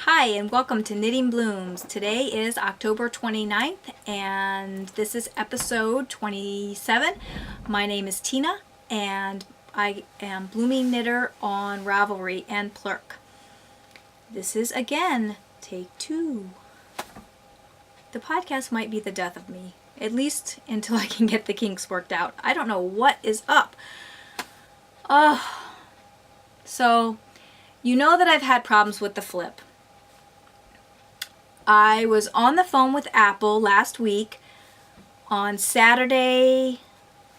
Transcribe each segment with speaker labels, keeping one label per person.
Speaker 1: Hi and welcome to Knitting Blooms. Today is October 29th and this is episode 27. My name is Tina and I am Bloomingknitter on Ravelry and Plurk. This is again take 2. The podcast might be the death of me, at least until I can get the kinks worked out. I don't know what is up. So you know that I've had problems with the flip. I was on the phone with Apple last week on Saturday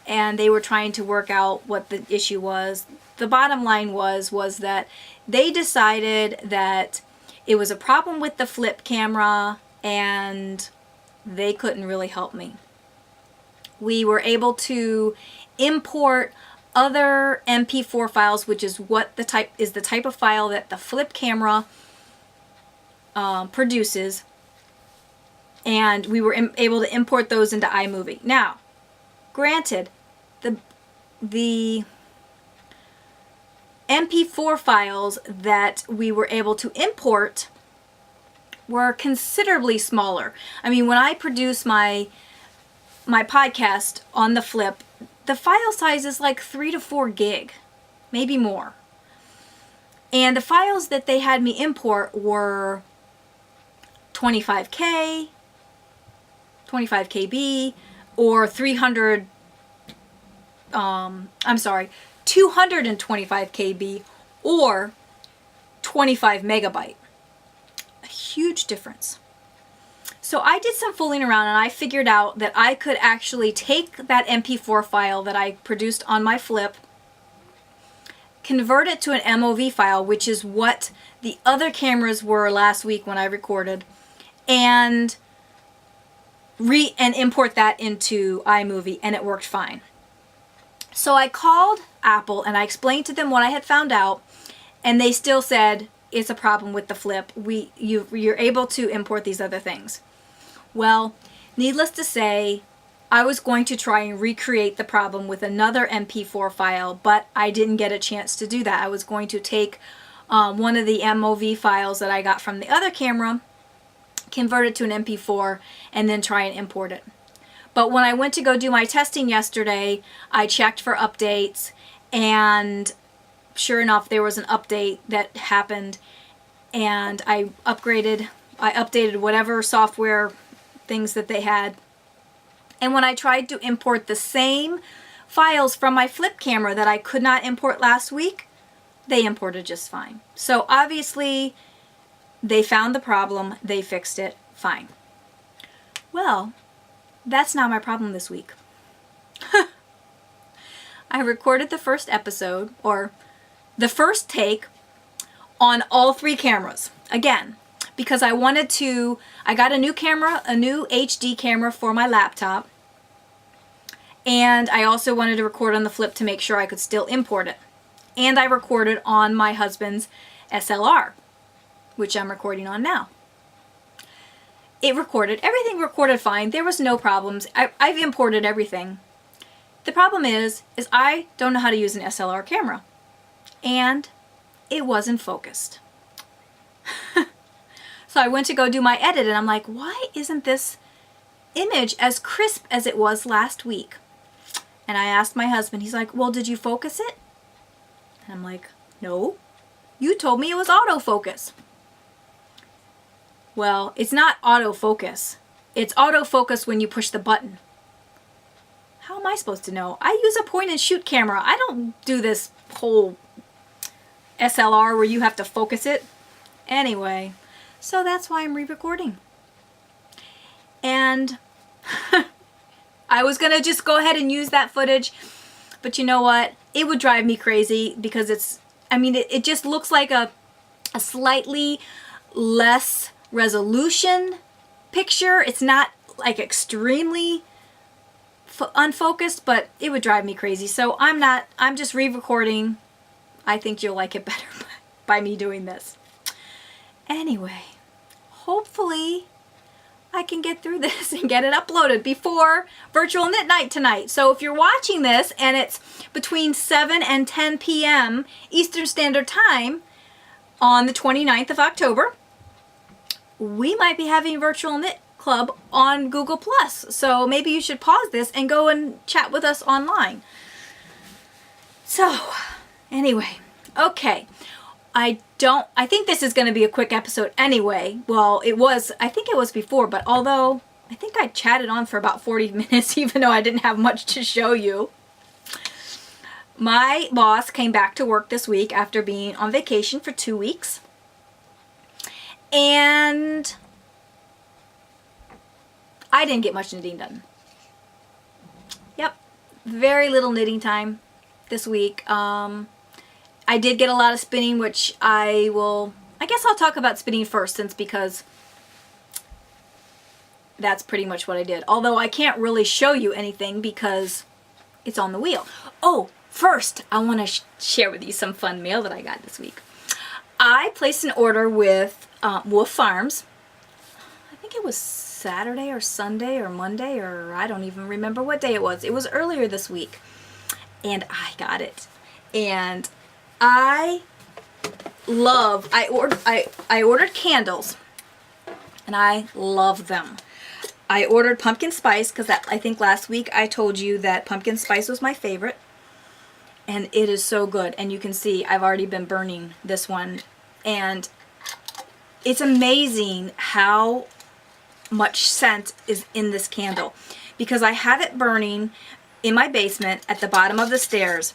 Speaker 1: and they were trying to work out what the issue was. The bottom line was that they decided that it was a problem with the flip camera and they couldn't really help me. We were able to import other MP4 files, which is what the type of file that the flip camera produces, and we were able to import those into iMovie. Now, granted, the MP4 files that we were able to import were considerably smaller. I mean, when I produce my podcast on the flip, the file size is like 3 to 4 gig, maybe more. And the files that they had me import were 25 KB, or 225 KB, or 25 megabyte. A huge difference. So I did some fooling around and I figured out that I could actually take that MP4 file that I produced on my flip, convert it to an MOV file, which is what the other cameras were last week when I recorded, and import that into iMovie, and it worked fine. So I called Apple and I explained to them what I had found out, and they still said it's a problem with the flip. You're able to import these other things. Well, needless to say, I was going to try and recreate the problem with another MP4 file, but I didn't get a chance to do that. I was going to take one of the MOV files that I got from the other camera, convert it to an MP4, and then try and import it. But when I went to go do my testing yesterday, I checked for updates, and sure enough, there was an update that happened, and I updated whatever software things that they had. And when I tried to import the same files from my flip camera that I could not import last week, they imported just fine. So obviously, they found the problem, they fixed it, fine. Well, that's not my problem this week. I recorded the first episode, or the first take, on all 3 cameras. Again, because I got a new camera, a new HD camera for my laptop, and I also wanted to record on the flip to make sure I could still import it. And I recorded on my husband's SLR, which I'm recording on now. Everything recorded fine. There was no problems. I've imported everything. The problem is I don't know how to use an SLR camera. And it wasn't focused. So I went to go do my edit and I'm like, why isn't this image as crisp as it was last week? And I asked my husband, he's like, well, did you focus it? And I'm like, no, you told me it was autofocus. Well, it's not autofocus. It's autofocus when you push the button. How am I supposed to know? I use a point and shoot camera. I don't do this whole SLR where you have to focus it. Anyway, so that's why I'm re-recording. And I was going to just go ahead and use that footage, but you know what? It would drive me crazy because it just looks like a slightly less resolution picture. It's not like extremely unfocused, but it would drive me crazy. So I'm just re-recording. I think you'll like it better by me doing this. Anyway, hopefully I can get through this and get it uploaded before Virtual Knit Night tonight. So if you're watching this and it's between 7 and 10 p.m. Eastern Standard Time on the 29th of October, we might be having a virtual knit club on Google Plus. So maybe you should pause this and go and chat with us online. So anyway, okay. I think this is going to be a quick episode anyway. Well, I think it was before, but although I think I chatted on for about 40 minutes, even though I didn't have much to show you. My boss came back to work this week after being on vacation for 2 weeks. And I didn't get much knitting done. Yep, very little knitting time this week. I did get a lot of spinning, which I guess I'll talk about spinning first, because that's pretty much what I did. Although I can't really show you anything because it's on the wheel. Oh, first, I want to share with you some fun mail that I got this week. I placed an order with Wolf Farms. I think it was Saturday or Sunday or Monday, or I don't even remember what day it was. It was earlier this week. And I got it. And I ordered candles. And I love them. I ordered pumpkin spice because I think last week I told you that pumpkin spice was my favorite. And it is so good. And you can see I've already been burning this one. And it's amazing how much scent is in this candle. Because I have it burning in my basement at the bottom of the stairs.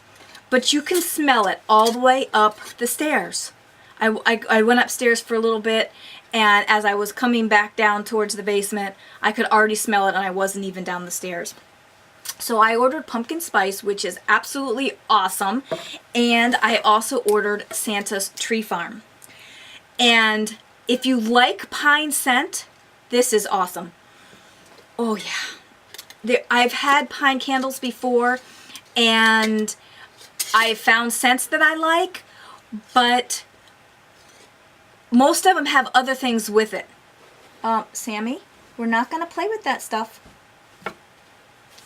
Speaker 1: But you can smell it all the way up the stairs. I went upstairs for a little bit. And as I was coming back down towards the basement, I could already smell it, and I wasn't even down the stairs. So I ordered pumpkin spice, which is absolutely awesome. And I also ordered Santa's Tree Farm. And if you like pine scent, this is awesome. Oh yeah. I've had pine candles before, and I've found scents that I like, but most of them have other things with it. Sammy, we're not going to play with that stuff.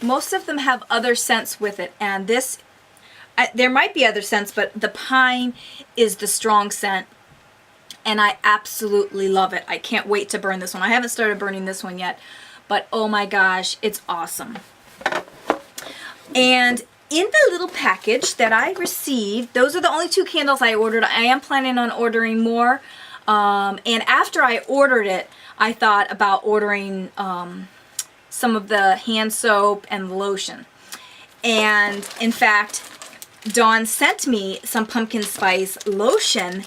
Speaker 1: Most of them have other scents with it, and this, there might be other scents, but the pine is the strong scent, and I absolutely love it. I can't wait to burn this one. I haven't started burning this one yet, but oh my gosh, it's awesome. And in the little package that I received, those are the only 2 candles I ordered. I am planning on ordering more. And after I ordered it, I thought about ordering some of the hand soap and lotion. And in fact, Dawn sent me some pumpkin spice lotion.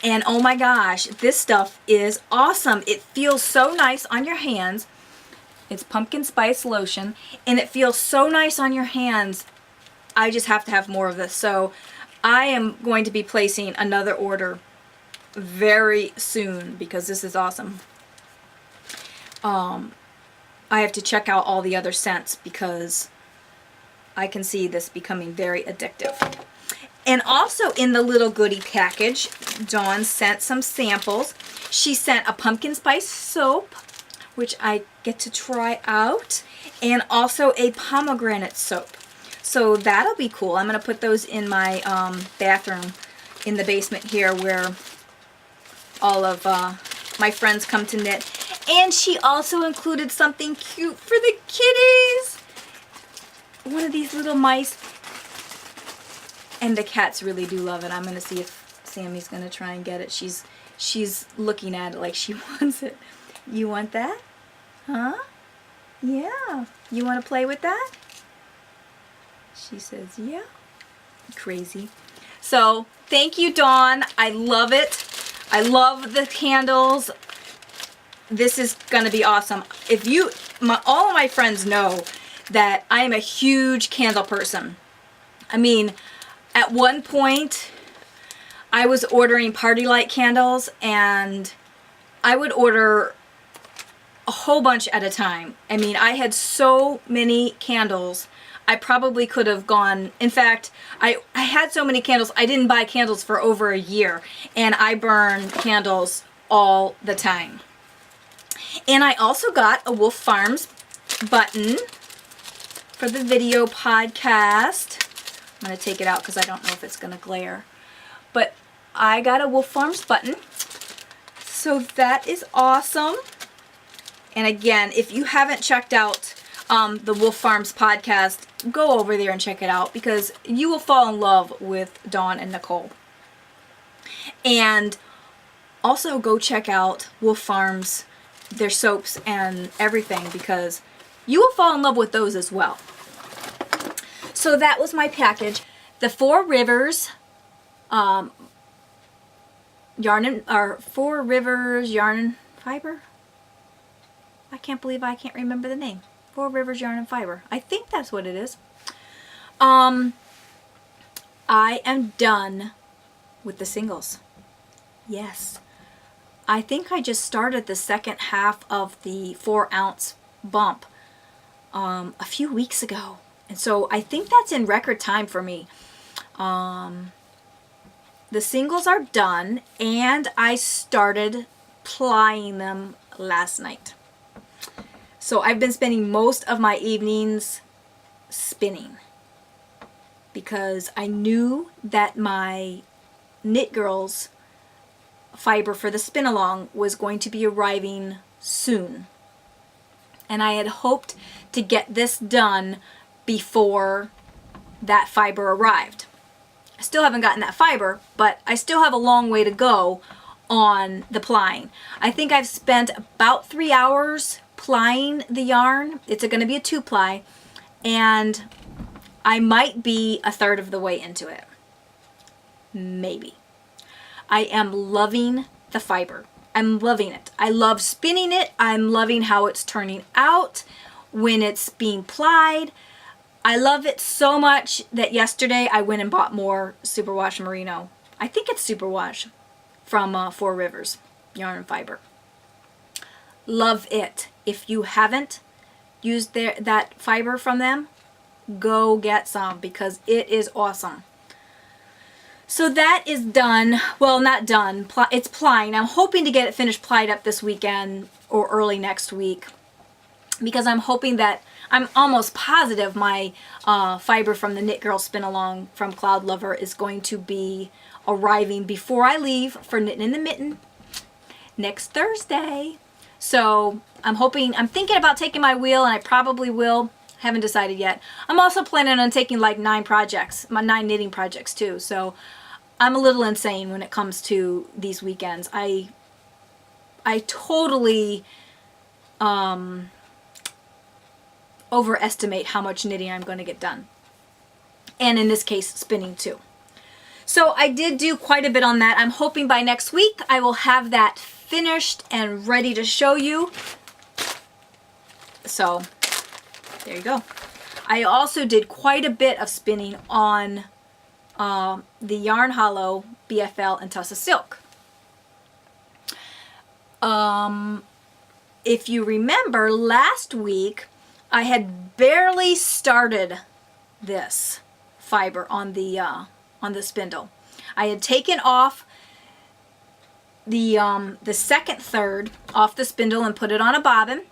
Speaker 1: And oh my gosh, this stuff is awesome. It feels so nice on your hands. It's pumpkin spice lotion. And it feels so nice on your hands. I just have to have more of this. So I am going to be placing another order very soon because this is awesome. I have to check out all the other scents because I can see this becoming very addictive. And also in the little goodie package, Dawn sent some samples. She sent a pumpkin spice soap, which I get to try out, and also a pomegranate soap. So that'll be cool. I'm going to put those in my bathroom in the basement here where all of my friends come to knit. And she also included something cute for the kitties. One of these little mice. And the cats really do love it. I'm going to see if Sammy's going to try and get it. She's looking at it like she wants it. You want that? Huh? Yeah. You want to play with that? She says, yeah. Crazy. So, thank you, Dawn. I love it. I love the candles. This is going to be awesome. If you, all of my friends know that I am a huge candle person. I mean, at one point, I was ordering party light candles, and I would order a whole bunch at a time. I mean, I had so many candles. I probably could have gone, in fact, I had so many candles, I didn't buy candles for over a year, and I burn candles all the time. And I also got a Wolf Farms button for the video podcast. I'm going to take it out because I don't know if it's going to glare. But I got a Wolf Farms button. So that is awesome. And again, if you haven't checked out the Wolf Farms podcast, go over there and check it out because you will fall in love with Dawn and Nicole. And also go check out Wolf Farms, their soaps and everything, because you will fall in love with those as well. So that was my package. The Four Rivers Yarn and Fiber. I can't believe I can't remember the name. Four Rivers Yarn and Fiber. I think that's what it is. I am done with the singles. Yes. I think I just started the second half of the 4-ounce bump a few weeks ago. And so I think that's in record time for me. The singles are done and I started plying them last night. So I've been spending most of my evenings spinning because I knew that my Knit Girls fiber for the spin along was going to be arriving soon. And I had hoped to get this done before that fiber arrived. I still haven't gotten that fiber, but I still have a long way to go on the plying. I think I've spent about 3 hours plying the yarn. It's going to be a 2-ply, and I might be a third of the way into it. Maybe. I am loving the fiber. I'm loving it. I love spinning it. I'm loving how it's turning out when it's being plied. I love it so much that yesterday I went and bought more Superwash Merino. I think it's Superwash from Four Rivers Yarn and Fiber. Love it. If you haven't used that fiber from them, go get some because it is awesome. So that is done. Well, not done. It's plying. I'm hoping to get it finished plied up this weekend or early next week because I'm hoping that I'm almost positive my fiber from the Knit Girl Spin Along from Cloud Lover is going to be arriving before I leave for Knitting in the Mitten next Thursday. So I'm thinking about taking my wheel, and I probably will. Haven't decided yet. I'm also planning on taking like 9 knitting projects too. So I'm a little insane when it comes to these weekends. I totally overestimate how much knitting I'm going to get done. And in this case, spinning too. So I did do quite a bit on that. I'm hoping by next week I will have that finished and ready to show you. So there you go. I also did quite a bit of spinning on the Yarn Hollow BFL and Tussa Silk. If you remember, last week I had barely started this fiber on the spindle. I had taken off the second third off the spindle and put it on a bobbin,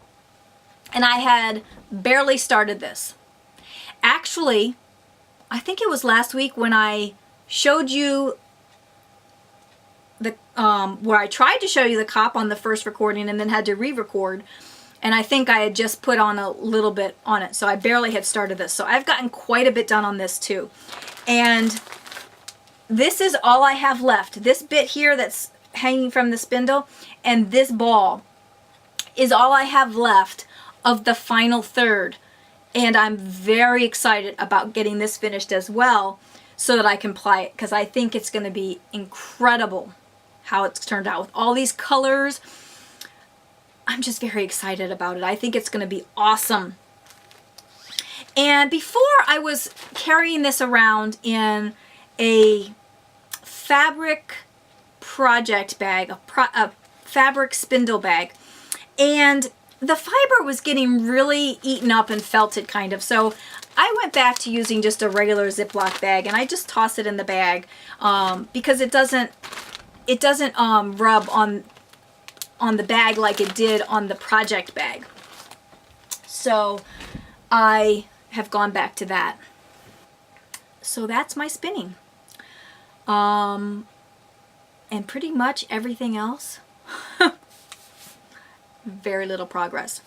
Speaker 1: and I had barely started this. Actually, I think it was last week when I showed you the where I tried to show you the cop on the first recording and then had to re-record, and I think I had just put on a little bit on it, so I barely had started this. So I've gotten quite a bit done on this too, and this is all I have left. This bit here that's hanging from the spindle and this ball is all I have left of the final third, and I'm very excited about getting this finished as well so that I can ply it, because I think it's going to be incredible how it's turned out with all these colors. I'm just very excited about it. I think it's going to be awesome. And before I was carrying this around in a fabric project bag, a fabric spindle bag, and the fiber was getting really eaten up and felted kind of. So I went back to using just a regular Ziploc bag, and I just toss it in the bag because it doesn't rub on the bag like it did on the project bag. So I have gone back to that. So that's my spinning. And pretty much everything else very little progress.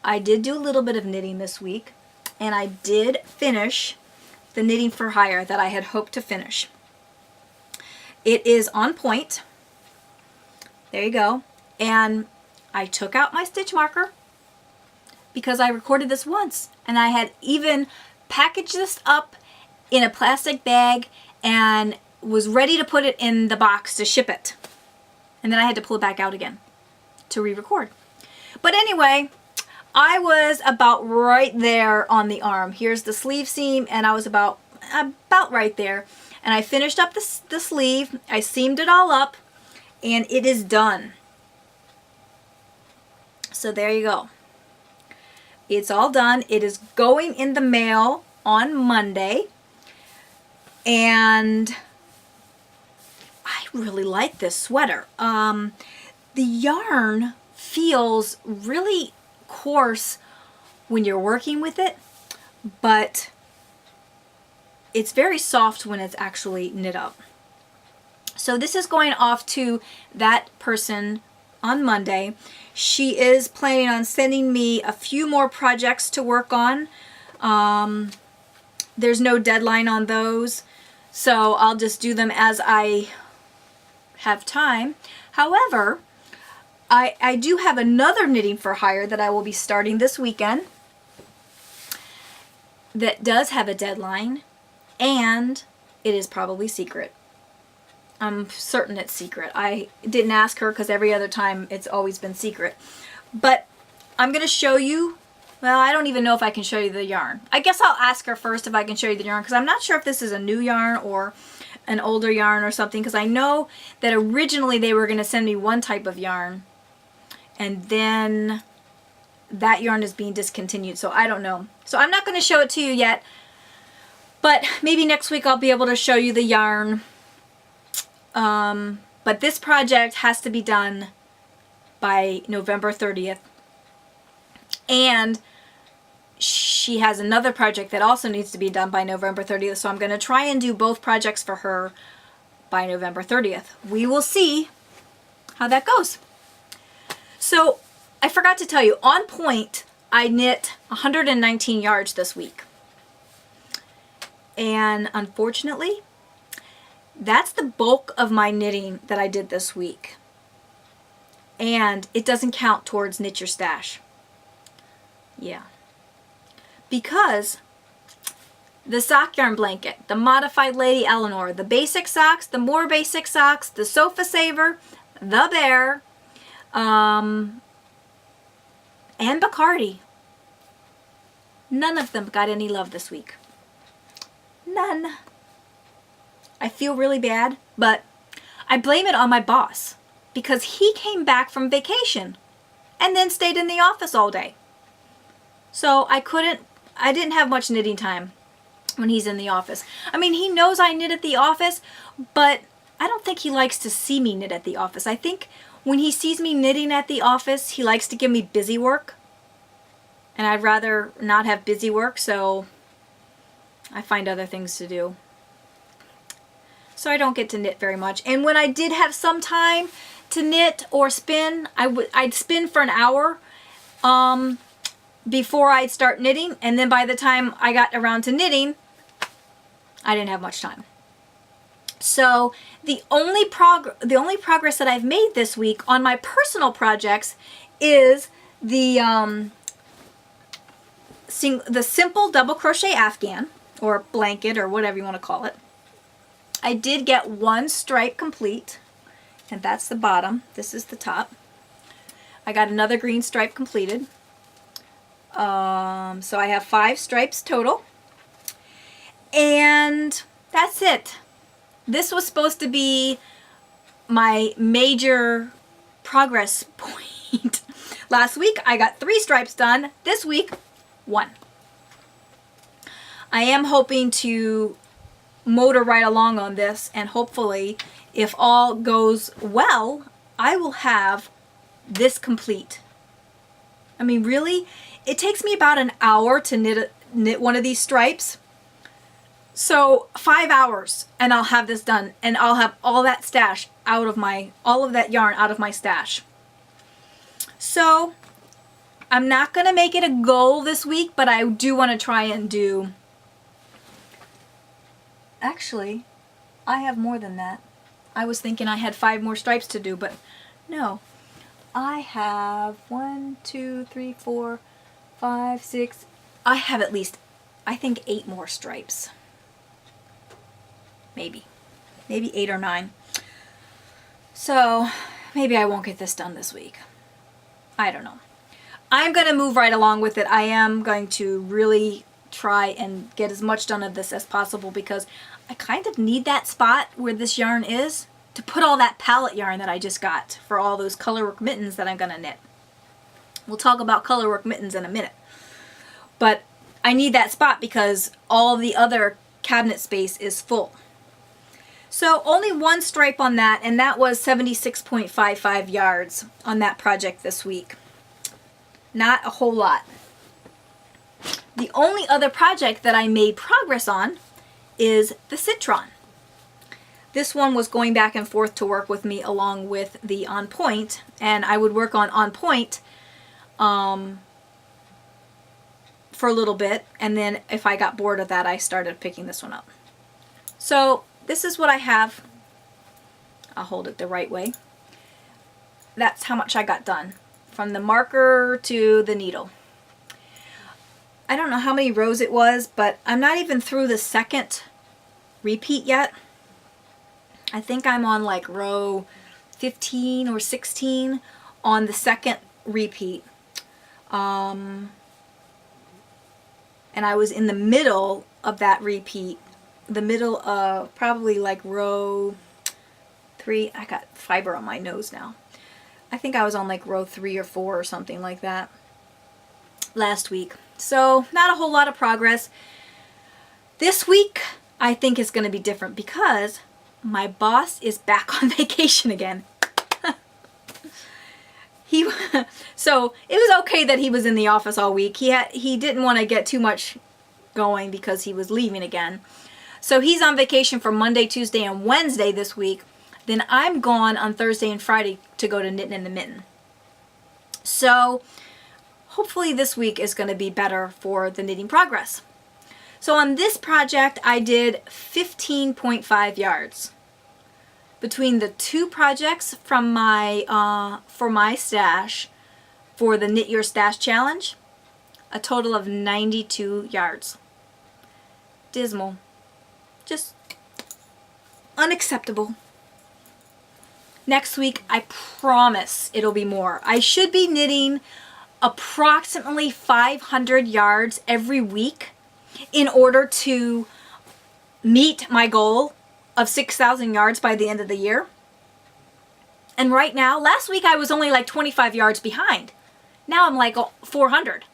Speaker 1: I did do a little bit of knitting this week, and I did finish the knitting for hire that I had hoped to finish. It is on point. There you go. And I took out my stitch marker because I recorded this once, and I had even packaged this up in a plastic bag and was ready to put it in the box to ship it. And then I had to pull it back out again to re-record. But anyway, I was about right there on the arm. Here's the sleeve seam, and I was about right there. And I finished up the sleeve. I seamed it all up, and it is done. So there you go. It's all done. It is going in the mail on Monday. And I really like this sweater. The yarn feels really coarse when you're working with it, but it's very soft when it's actually knit up. So this is going off to that person on Monday. She is planning on sending me a few more projects to work on. There's no deadline on those, so I'll just do them as I have time. However, I do have another knitting for hire that I will be starting this weekend that does have a deadline, and it is probably secret. I'm certain it's secret. I didn't ask her because every other time it's always been secret. But I'm going to show you, well, I don't even know if I can show you the yarn. I guess I'll ask her first if I can show you the yarn, because I'm not sure if this is a new yarn or an older yarn or something, because I know that originally they were going to send me one type of yarn, and then that yarn is being discontinued, so I don't know. So I'm not going to show it to you yet, but maybe next week I'll be able to show you the yarn. But this project has to be done by November 30th. And she has another project that also needs to be done by November 30th. So I'm going to try and do both projects for her by November 30th. We will see how that goes. So I forgot to tell you, on point, I knit 119 yards this week. And unfortunately, that's the bulk of my knitting that I did this week. And it doesn't count towards Knit Your Stash. Yeah. Because the sock yarn blanket, the modified Lady Eleanor, the basic socks, the more basic socks, the sofa saver, the bear, and Bacardi. None of them got any love this week. None. I feel really bad, but I blame it on my boss because he came back from vacation and then stayed in the office all day. So I didn't have much knitting time when he's in the office. I mean, he knows I knit at the office, but I don't think he likes to see me knit at the office. I think when he sees me knitting at the office, he likes to give me busy work. And I'd rather not have busy work, so I find other things to do. So I don't get to knit very much. And when I did have some time to knit or spin, I'd spin for an hour before I'd start knitting. And then by the time I got around to knitting, I didn't have much time. So the only progress that I've made this week on my personal projects is the simple double crochet afghan or blanket or whatever you want to call it. I did get one stripe complete, and that's the bottom. This is the top. I got another green stripe completed. So I have 5 stripes total. And that's it. This was supposed to be my major progress point. Last week I got 3 stripes done. This week, 1. I am hoping to motor right along on this, and hopefully, if all goes well, I will have this complete. I mean, really, it takes me about an hour to knit one of these stripes. So 5 hours and I'll have this done, and I'll have all that stash out of all of that yarn out of my stash. So I'm not going to make it a goal this week, but I do want to try and do... Actually, I have more than that. I was thinking I had 5 more stripes to do, but no. I have 1, 2, 3, 4, 5, 6. I have at least, I think, 8 more stripes. Maybe 8 or 9. So maybe I won't get this done this week. I don't know. I'm going to move right along with it. I am going to really try and get as much done of this as possible because I kind of need that spot where this yarn is to put all that palette yarn that I just got for all those colorwork mittens that I'm going to knit. We'll talk about colorwork mittens in a minute. But I need that spot because all the other cabinet space is full. So only 1 stripe on that, and that was 76.55 yards on that project this week. Not a whole lot. The only other project that I made progress on is the Citron. This one was going back and forth to work with me along with the On Point, and I would work on Point for a little bit, and then if I got bored of that, I started picking this one up. So this is what I have. I'll hold it the right way. That's how much I got done from the marker to the needle. I don't know how many rows it was, but I'm not even through the second repeat yet. I think I'm on like row 15 or 16 on the second repeat. And I was in the middle of that repeat, the middle of probably like row 3. I got fiber on my nose now. I think I was on like row 3 or 4 or something like that last week. So not a whole lot of progress. This week I think is going to be different because my boss is back on vacation again. So it was okay that he was in the office all week. He didn't want to get too much going because he was leaving again. So he's on vacation for Monday, Tuesday, and Wednesday this week. Then I'm gone on Thursday and Friday to go to Knitting in the Mitten. So hopefully this week is going to be better for the knitting progress. So on this project I did 15.5 yards. Between the 2 projects from my for my stash for the Knit Your Stash Challenge, a total of 92 yards. Dismal. Just unacceptable. Next week, I promise it'll be more. I should be knitting approximately 500 yards every week in order to meet my goal of 6,000 yards by the end of the year. And right now, last week I was only like 25 yards behind. Now I'm like 400.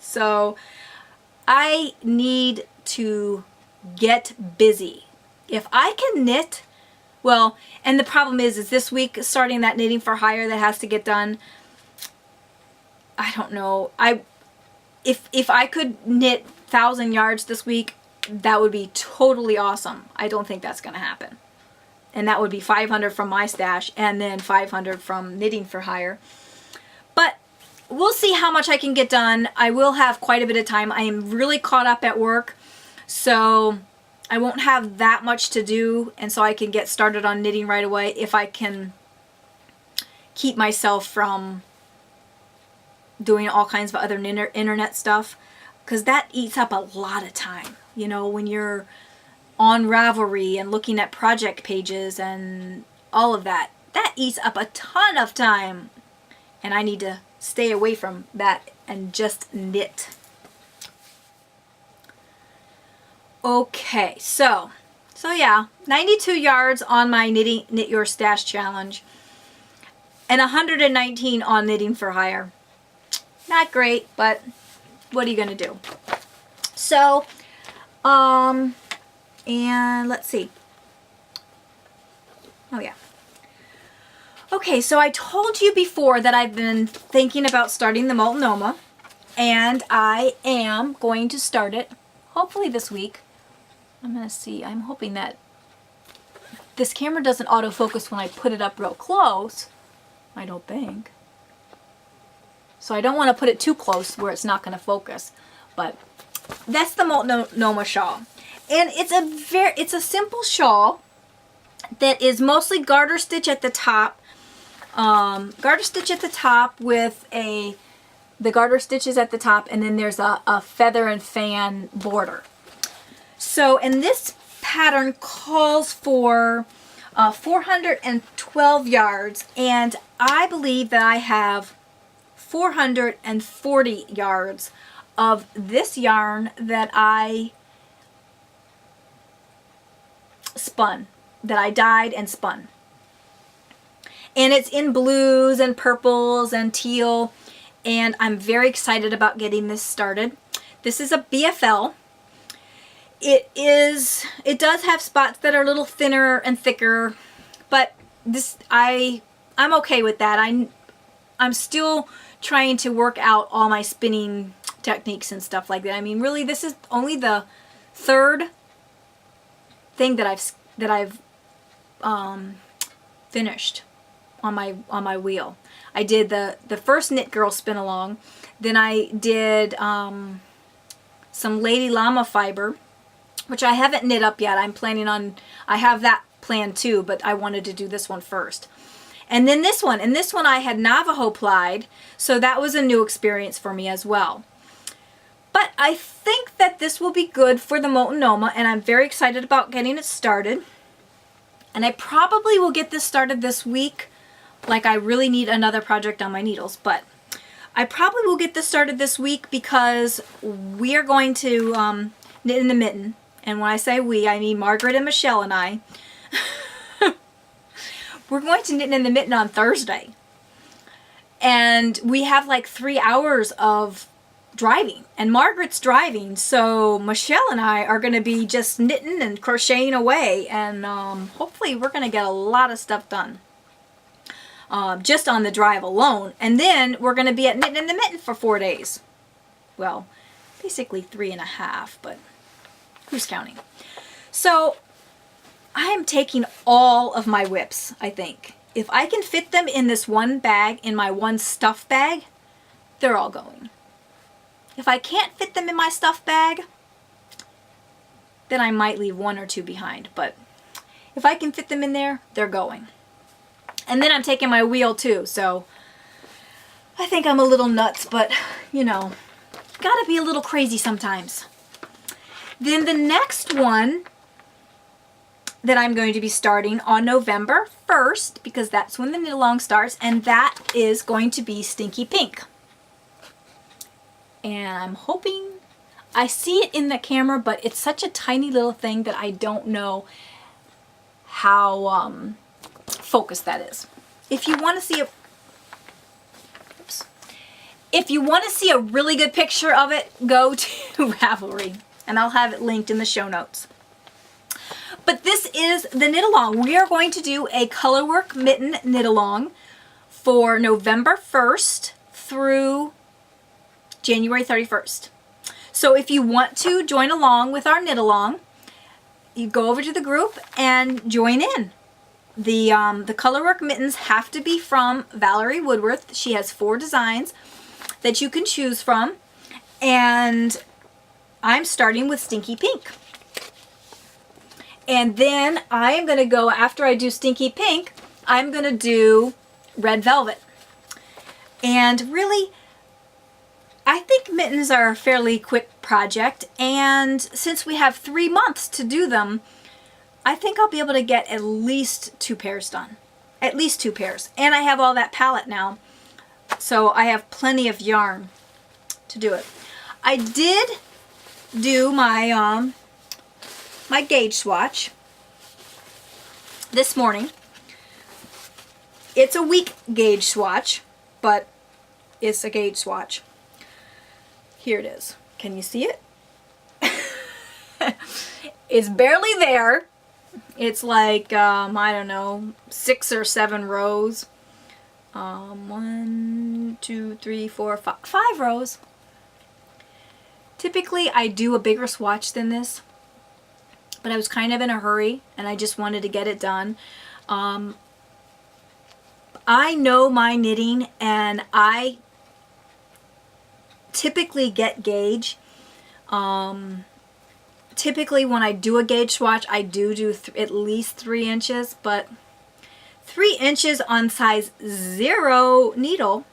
Speaker 1: So I need to get busy. If I can knit, well, and the problem is this week starting that knitting for hire that has to get done. I don't know. If I could knit 1,000 yards this week, that would be totally awesome. I don't think that's going to happen. And that would be 500 from my stash and then 500 from knitting for hire. But we'll see how much I can get done. I will have quite a bit of time. I am really caught up at work, so I won't have that much to do, and so I can get started on knitting right away if I can keep myself from doing all kinds of other internet stuff, because that eats up a lot of time. You know, when you're on Ravelry and looking at project pages and all of that, that eats up a ton of time, and I need to stay away from that and just knit. Okay, so yeah, 92 yards on my Knit Your Stash Challenge and 119 on Knitting for Hire. Not great, but what are you gonna do? So, and let's see. Oh yeah. Okay, so I told you before that I've been thinking about starting the Multnomah, and I am going to start it hopefully this week. I'm gonna see. I'm hoping that this camera doesn't autofocus when I put it up real close. I don't think. So I don't want to put it too close where it's not going to focus. But that's the Multnomah shawl. And it's a simple shawl that is mostly garter stitch at the top. Garter stitch at the top with the garter stitches at the top, and then there's a feather and fan border. So, and this pattern calls for 412 yards, and I believe that I have 440 yards of this yarn that I spun, that I dyed and spun. And it's in blues and purples and teal, and I'm very excited about getting this started. This is a BFL. It does have spots that are a little thinner and thicker, but I'm okay with that. I'm still trying to work out all my spinning techniques and stuff like that. I mean, really, this is only the third thing that I've finished on my wheel. I did the first Knit Girl spin along, then I did some Lady Llama fiber, which I haven't knit up yet. I have that planned too, but I wanted to do this one first. And then this one, and this one I had Navajo plied, so that was a new experience for me as well. But I think that this will be good for the Multnomah, and I'm very excited about getting it started. And I probably will get this started this week. Like, I really need another project on my needles, but I probably will get this started this week because we are going to knit in the mitten. And when I say we, I mean Margaret and Michelle and I. We're going to knit in the mitten on Thursday. And we have like 3 hours of driving. And Margaret's driving, so Michelle and I are going to be just knitting and crocheting away. And hopefully we're going to get a lot of stuff done. Just on the drive alone. And then we're going to be at Knitting in the Mitten for 4 days. Well, basically 3.5, but who's counting? So I am taking all of my whips, I think. If I can fit them in this one bag, in my one stuff bag, they're all going. If I can't fit them in my stuff bag, then I might leave 1 or 2 behind. But if I can fit them in there, they're going. And then I'm taking my wheel too, so I think I'm a little nuts, but you know, gotta be a little crazy sometimes. Then the next one that I'm going to be starting on November 1st, because that's when the knit along starts, and that is going to be Stinky Pink. And I'm hoping, I see it in the camera, but it's such a tiny little thing that I don't know how focused that is. If you want to see if you want to see a really good picture of it, go to Ravelry, and I'll have it linked in the show notes. But this is the knit along. We are going to do a colorwork mitten knit along for November 1st through January 31st. So if you want to join along with our knit along, you go over to the group and join in. The colorwork mittens have to be from Valerie Woodworth. She has 4 designs that you can choose from, and I'm starting with Stinky Pink. And then I am going to go, after I do Stinky Pink, I'm going to do Red Velvet. And really, I think mittens are a fairly quick project, and since we have 3 months to do them, I think I'll be able to get at least 2 pairs done. At least 2 pairs. And I have all that palette now, so I have plenty of yarn to do it. I did do my my gauge swatch this morning. It's a week gauge swatch, but it's a gauge swatch. Here it is. Can you see it? It's barely there. It's like, I don't know, 6 or 7 rows. 1, 2, 3, 4, 5 rows. Typically, I do a bigger swatch than this, but I was kind of in a hurry, and I just wanted to get it done. I I know my knitting, and I typically get gauge. Typically when I do a gauge swatch, I do at least 3 inches, but 3 inches on size 0 needle,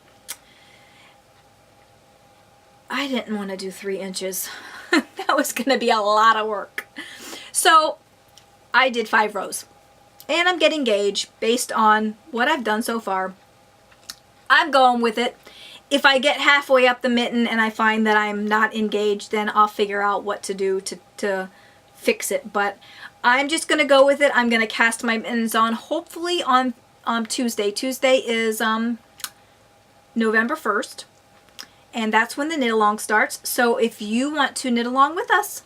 Speaker 1: I didn't want to do 3 inches. That was going to be a lot of work. So I did 5 rows, and I'm getting gauge based on what I've done so far. I'm going with it. If I get halfway up the mitten and I find that I'm not engaged, then I'll figure out what to do to fix it. But I'm just going to go with it. I'm going to cast my mittens on hopefully on Tuesday. Tuesday is November 1st. And that's when the knit along starts. So if you want to knit along with us,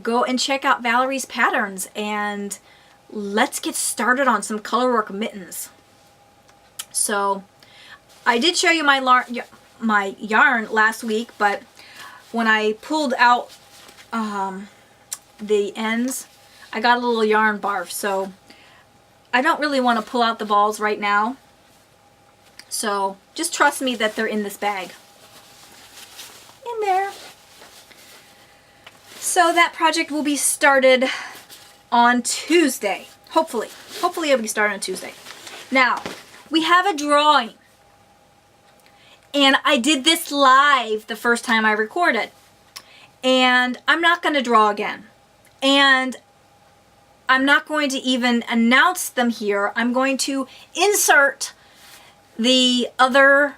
Speaker 1: go and check out Valerie's patterns, and let's get started on some colorwork mittens. So I did show you my yarn last week, but when I pulled out the ends, I got a little yarn barf. So I don't really want to pull out the balls right now. So just trust me that they're in this bag. In there. So that project will be started on Tuesday. Hopefully. Hopefully it'll be started on Tuesday. Now, we have a drawing. And I did this live the first time I recorded. And I'm not going to draw again. And I'm not going to even announce them here. I'm going to insert the other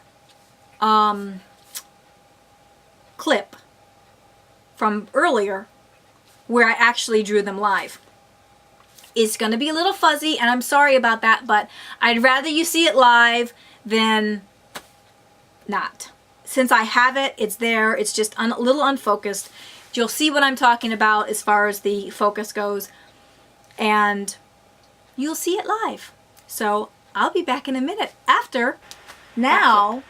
Speaker 1: clip from earlier where I actually drew them live. It's going to be a little fuzzy, and I'm sorry about that, but I'd rather you see it live than not. Since I have it, it's there, it's just a little unfocused. You'll see what I'm talking about as far as the focus goes, and you'll see it live. So I'll be back in a minute after. Now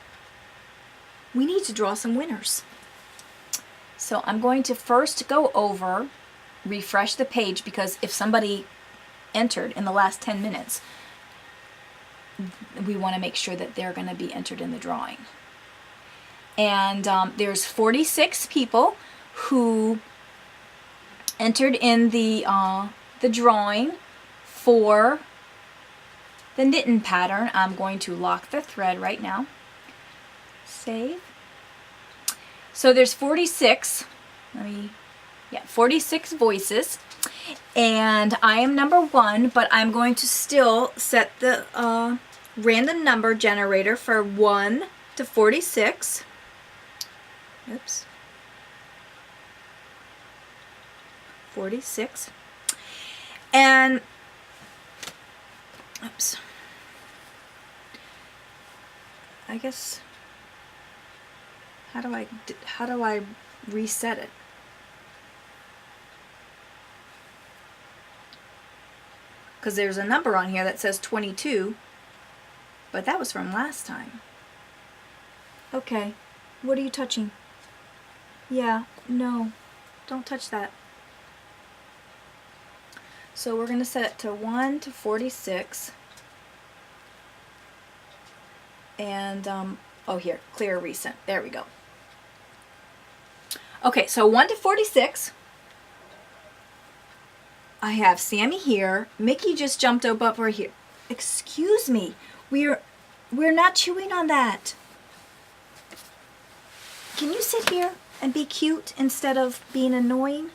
Speaker 1: we need to draw some winners. So I'm going to first go over, refresh the page, because if somebody entered in the last 10 minutes, we want to make sure that they're going to be entered in the drawing. And there's 46 people who entered in the drawing for the knitting pattern. I'm going to lock the thread right now. Save. So there's 46. 46 voices, and I am number 1, but I'm going to still set the random number generator for 1 to 46. Oops. 46. And oops. I guess how do I reset it? Because there's a number on here that says 22, but that was from last time. Okay, what are you touching? Yeah, no, don't touch that. So we're going to set it to 1 to 46. And, oh here, clear recent. There we go. Okay, so 1 to 46. I have Sammy here. Mickey just jumped up over here. Excuse me. We're not chewing on that. Can you sit here and be cute instead of being annoying?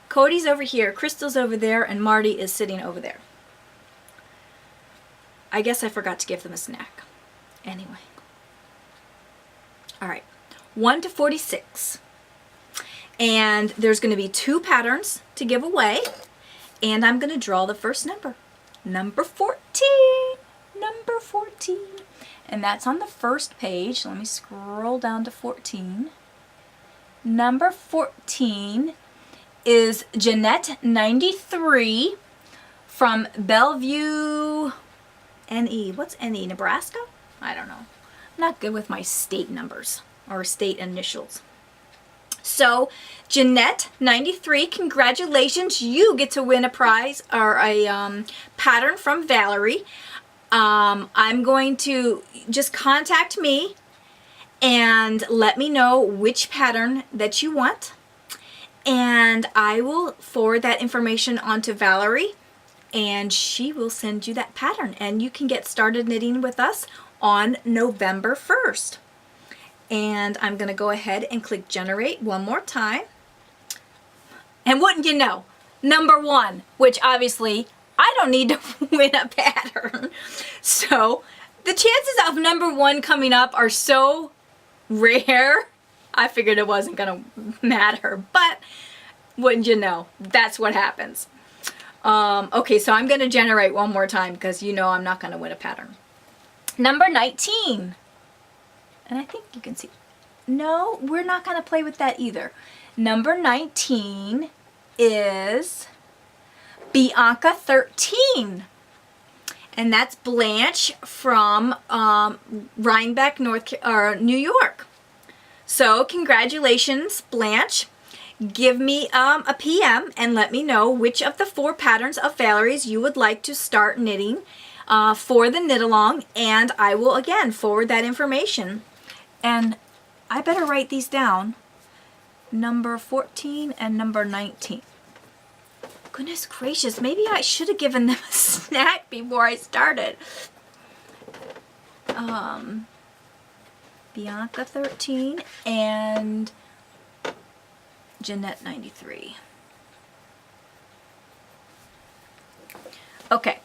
Speaker 1: Cody's over here, Crystal's over there, and Marty is sitting over there. I guess I forgot to give them a snack. Anyway. All right. 1 to 46. And there's going to be 2 patterns to give away. And I'm going to draw the first number. Number 14. Number 14. And that's on the first page. Let me scroll down to 14. Number 14 is Jeanette 93 from Bellevue, NE. What's NE? Nebraska? I don't know. I'm not good with my state numbers or state initials. So, Jeanette 93, congratulations. You get to win a prize or a pattern from Valerie. I'm going to just contact me and let me know which pattern that you want. And I will forward that information on to Valerie, and she will send you that pattern. And you can get started knitting with us on November 1st. And I'm going to go ahead and click generate one more time. And wouldn't you know, number 1, which obviously I don't need to win a pattern. So the chances of number 1 coming up are so rare. I figured it wasn't going to matter, but wouldn't you know, that's what happens. Okay, so I'm going to generate one more time because you know I'm not going to win a pattern. Number 19. And I think you can see. No, we're not going to play with that either. Number 19 is Bianca 13. And that's Blanche from Rhinebeck, New York. So congratulations, Blanche. Give me a PM and let me know which of the 4 patterns of Valerie's you would like to start knitting for the knit along, and I will again forward that information. And I better write these down. Number 14 and number 19. Goodness gracious, maybe I should have given them a snack before I started. Bianca 13 and Jeanette 93. Okay.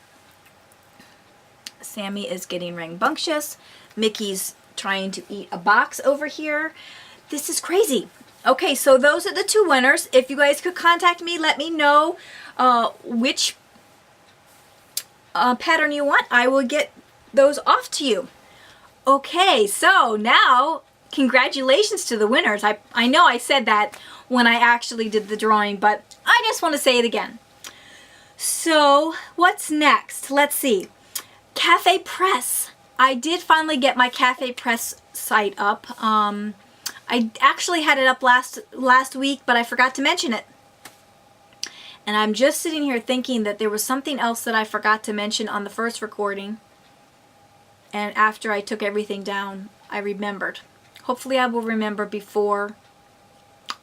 Speaker 1: Sammy is getting rambunctious. Mickey's trying to eat a box over here. This is crazy. Okay, so those are the 2 winners. If you guys could contact me, let me know which pattern you want. I will get those off to you. Okay, so now congratulations to the winners. I know I said that when I actually did the drawing, but I just want to say it again. So what's next? Let's see. Cafe Press. I did finally get my Cafe Press site up. I actually had it up last week, but I forgot to mention it. And I'm just sitting here thinking that there was something else that I forgot to mention on the first recording. And after I took everything down, I remembered. Hopefully I will remember before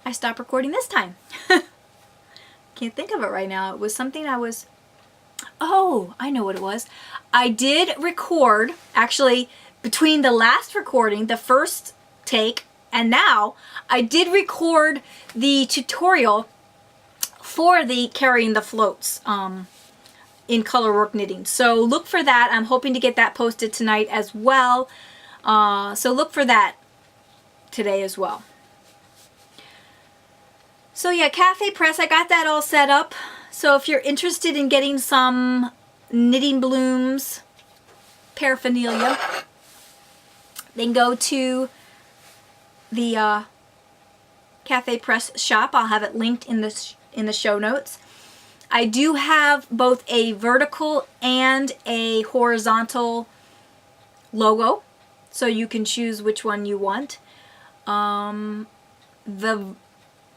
Speaker 1: I stop recording this time. Can't think of it right now. It was something oh, I know what it was. I did record, actually, between the last recording, the first take, and now, I did record the tutorial for the carrying the floats in colorwork knitting. So look for that. I'm hoping to get that posted tonight as well. So look for that today as well. So yeah, Cafe Press, I got that all set up. So if you're interested in getting some knitting blooms paraphernalia, then go to the Cafe Press shop. I'll have it linked in the show notes. I do have both a vertical and a horizontal logo, so you can choose which one you want. The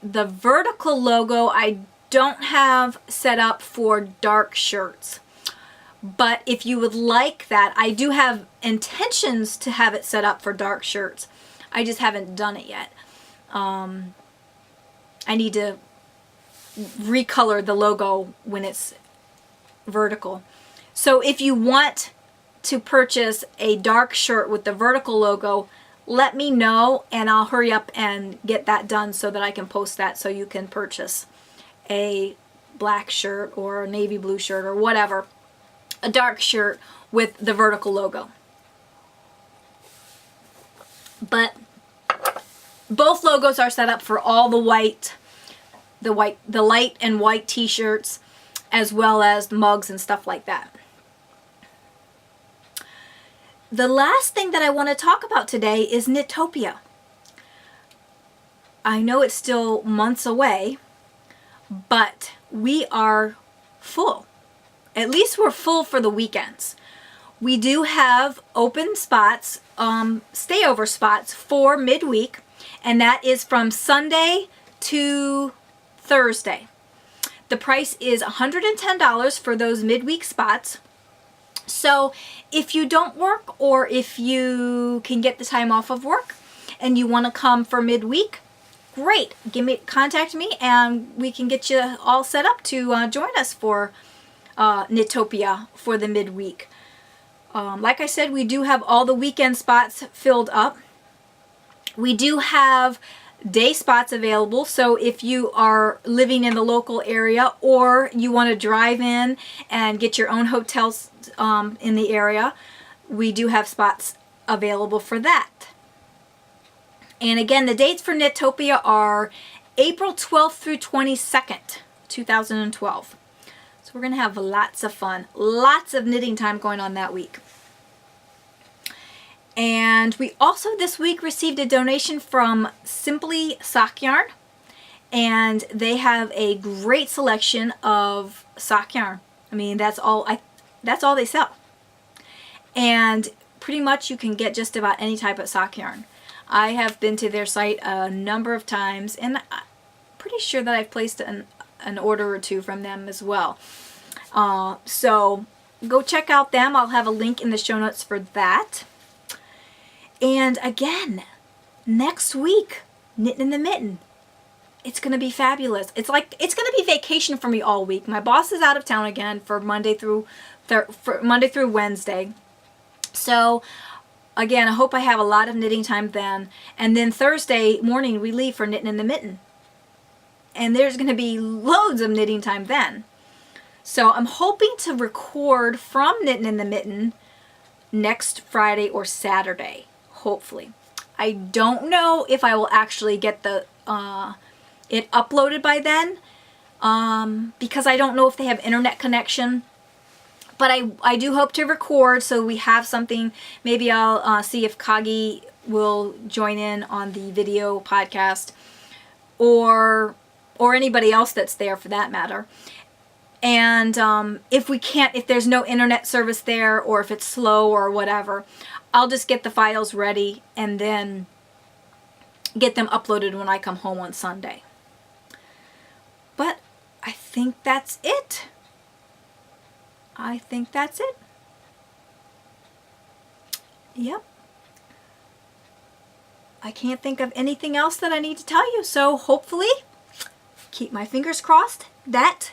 Speaker 1: vertical logo I don't have set up for dark shirts, but if you would like that, I do have intentions to have it set up for dark shirts. I just haven't done it yet. I need to recolor the logo when it's vertical. So if you want to purchase a dark shirt with the vertical logo, let me know and I'll hurry up and get that done so that I can post that so you can purchase a black shirt or a navy blue shirt or whatever, a dark shirt with the vertical logo. But both logos are set up for all the light and white t-shirts, as well as mugs and stuff like that. The last thing that I want to talk about today is Knitopia. I know it's still months away, but we are full. At least we're full for the weekends. We do have open spots, stayover spots for midweek, and that is from Sunday to Thursday. The price is $110 for those midweek spots. So if you don't work, or if you can get the time off of work and you want to come for midweek, great. Contact me and we can get you all set up to join us for Knittopia for the midweek. Like I said, we do have all the weekend spots filled up. We do have day spots available, so if you are living in the local area or you want to drive in and get your own hotels in the area, we do have spots available for that. And again, the dates for Knittopia are April 12th through 22nd, 2012. So we're going to have lots of fun, lots of knitting time going on that week. And we also this week received a donation from Simply Sock Yarn, and they have a great selection of sock yarn. I mean, that's all they sell. And pretty much you can get just about any type of sock yarn. I have been to their site a number of times, and I'm pretty sure that I've placed an order or two from them as well. So go check out them. I'll have a link in the show notes for that. And again, next week, Knitting in the Mitten. It's going to be fabulous. It's going to be vacation for me all week. My boss is out of town again for Monday through Wednesday. So again, I hope I have a lot of knitting time then. And then Thursday morning, we leave for Knitting in the Mitten. And there's going to be loads of knitting time then. So I'm hoping to record from Knitting in the Mitten next Friday or Saturday. Hopefully. I don't know if I will actually get the it uploaded by then, because I don't know if they have internet connection. But I do hope to record, so we have something. Maybe I'll see if Kagi will join in on the video podcast, or anybody else that's there for that matter. And if there's no internet service there, or if it's slow or whatever, I'll just get the files ready and then get them uploaded when I come home on Sunday. But I think that's it. Yep. I can't think of anything else that I need to tell you. So hopefully, keep my fingers crossed that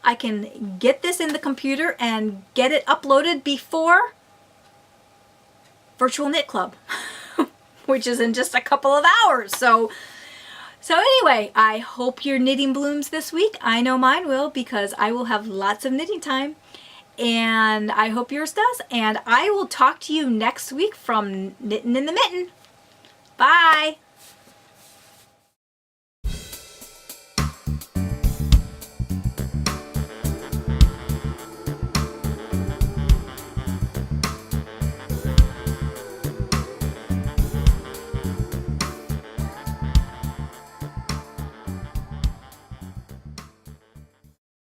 Speaker 1: I can get this in the computer and get it uploaded before Virtual Knit Club, which is in just a couple of hours. So anyway, I hope your knitting blooms this week. I know mine will, because I will have lots of knitting time, and I hope yours does. And I will talk to you next week from Knitting in the Mitten. Bye.